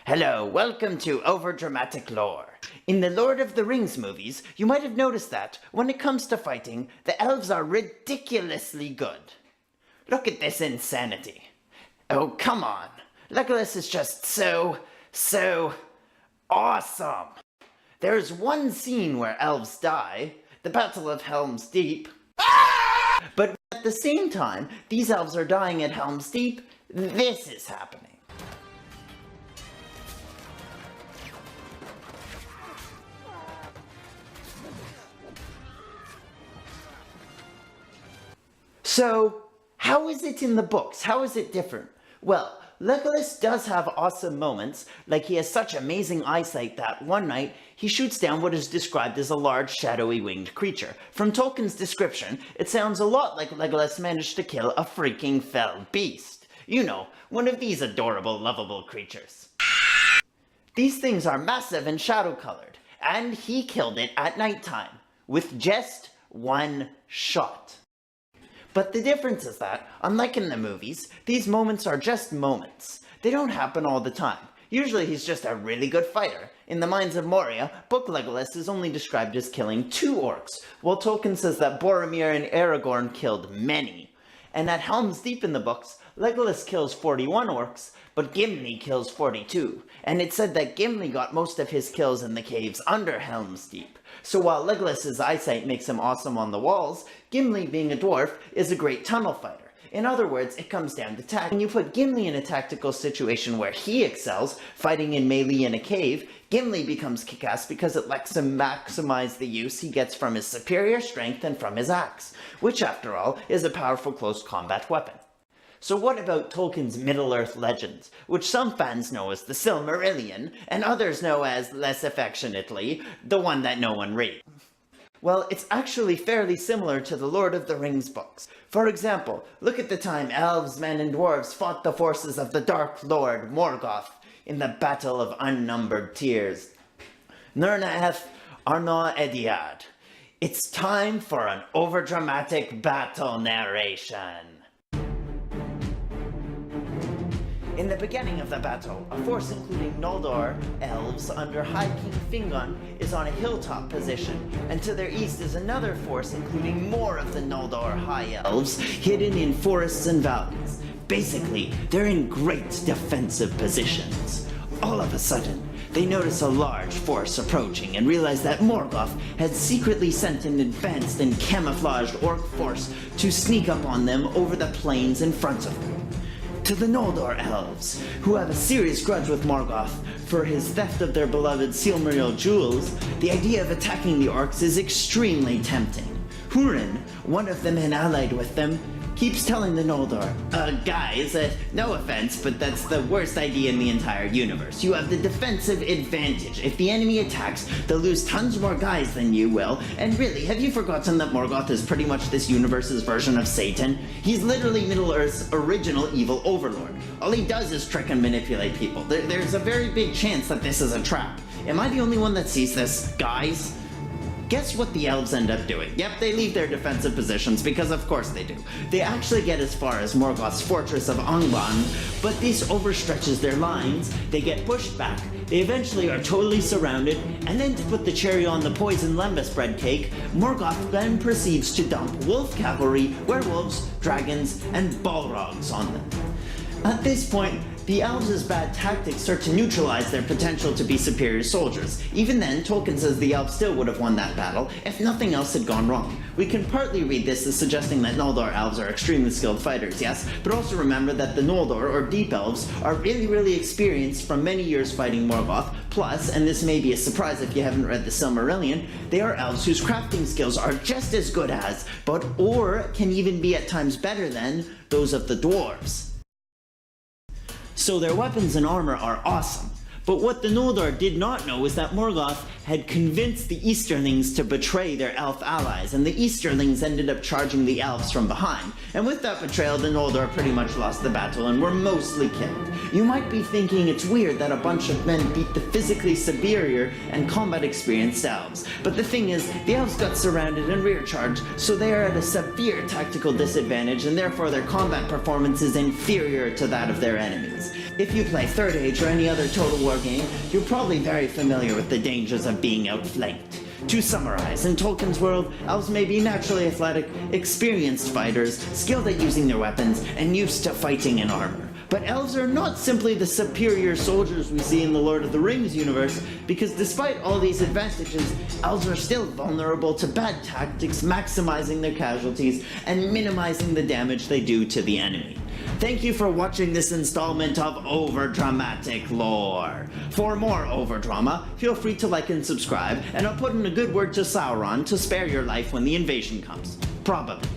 Hello, welcome to Overdramatic Lore. In the Lord of the Rings movies, you might have noticed that, when it comes to fighting, the elves are ridiculously good. Look at this insanity. Oh, come on. Legolas is just so awesome. There's one scene where elves die, the Battle of Helm's Deep. But at the same time, these elves are dying at Helm's Deep. This is happening. So, how is it in the books? How is it different? Well, Legolas does have awesome moments, like he has such amazing eyesight that one night he shoots down what is described as a large shadowy winged creature. From Tolkien's description, it sounds a lot like Legolas managed to kill a freaking fell beast. You know, one of these adorable, lovable creatures. These things are massive and shadow-colored, and he killed it at nighttime, with just one shot. But the difference is that, unlike in the movies, these moments are just moments. They don't happen all the time. Usually he's just a really good fighter. In the Mines of Moria, Book Legolas is only described as killing 2 orcs, while Tolkien says that Boromir and Aragorn killed many. And at Helm's Deep in the books, Legolas kills 41 orcs, but Gimli kills 42. And it's said that Gimli got most of his kills in the caves under Helm's Deep. So while Legolas's eyesight makes him awesome on the walls, Gimli, being a dwarf, is a great tunnel fighter. In other words, it comes down to tact. When you put Gimli in a tactical situation where he excels, fighting in melee in a cave, Gimli becomes kick-ass because it lets him maximize the use he gets from his superior strength and from his axe, which after all is a powerful close combat weapon. So what about Tolkien's Middle-earth legends, which some fans know as the Silmarillion, and others know as, less affectionately, the one that no one reads? Well, it's actually fairly similar to the Lord of the Rings books. For example, look at the time elves, men, and dwarves fought the forces of the Dark Lord Morgoth in the Battle of Unnumbered Tears. Nirnaeth Arna Ediad. It's time for an overdramatic battle narration. In the beginning of the battle, a force including Noldor elves under High King Fingon is on a hilltop position, and to their east is another force including more of the Noldor High Elves hidden in forests and valleys. Basically, they're in great defensive positions. All of a sudden, they notice a large force approaching and realize that Morgoth had secretly sent an advanced and camouflaged orc force to sneak up on them over the plains in front of them. To the Noldor elves, who have a serious grudge with Morgoth for his theft of their beloved Silmaril jewels, the idea of attacking the orcs is extremely tempting. Hurin, one of the men allied with them, keeps telling the Noldor, guys, no offense, but that's the worst idea in the entire universe. You have the defensive advantage. If the enemy attacks, they'll lose tons more guys than you will. And really, have you forgotten that Morgoth is pretty much this universe's version of Satan? He's literally Middle-earth's original evil overlord. All he does is trick and manipulate people. There's a very big chance that this is a trap. Am I the only one that sees this, guys? Guess what the elves end up doing? Yep, they leave their defensive positions, because of course they do. They actually get as far as Morgoth's fortress of Angband, but this overstretches their lines, they get pushed back, they eventually are totally surrounded, and then to put the cherry on the poison lembas bread cake, Morgoth then proceeds to dump wolf cavalry, werewolves, dragons, and balrogs on them. At this point, the elves' bad tactics start to neutralize their potential to be superior soldiers. Even then, Tolkien says the elves still would have won that battle if nothing else had gone wrong. We can partly read this as suggesting that Noldor elves are extremely skilled fighters, yes, but also remember that the Noldor, or Deep Elves, are really experienced from many years fighting Morgoth, plus, and this may be a surprise if you haven't read the Silmarillion, they are elves whose crafting skills are just as good as, or can even be at times better than, those of the dwarves. So their weapons and armor are awesome. But what the Noldor did not know was that Morgoth had convinced the Easterlings to betray their elf allies, and the Easterlings ended up charging the elves from behind. And with that betrayal, the Noldor pretty much lost the battle and were mostly killed. You might be thinking it's weird that a bunch of men beat the physically superior and combat experienced elves. But the thing is, the elves got surrounded and rear charged, so they are at a severe tactical disadvantage, and therefore their combat performance is inferior to that of their enemies. If you play Third Age or any other Total War game, you're probably very familiar with the dangers of being outflanked. To summarize, in Tolkien's world, elves may be naturally athletic, experienced fighters, skilled at using their weapons, and used to fighting in armor. But elves are not simply the superior soldiers we see in the Lord of the Rings universe, because despite all these advantages, elves are still vulnerable to bad tactics, maximizing their casualties, and minimizing the damage they do to the enemy. Thank you for watching this installment of Overdramatic Lore. For more overdrama, feel free to like and subscribe, and I'll put in a good word to Sauron to spare your life when the invasion comes. Probably.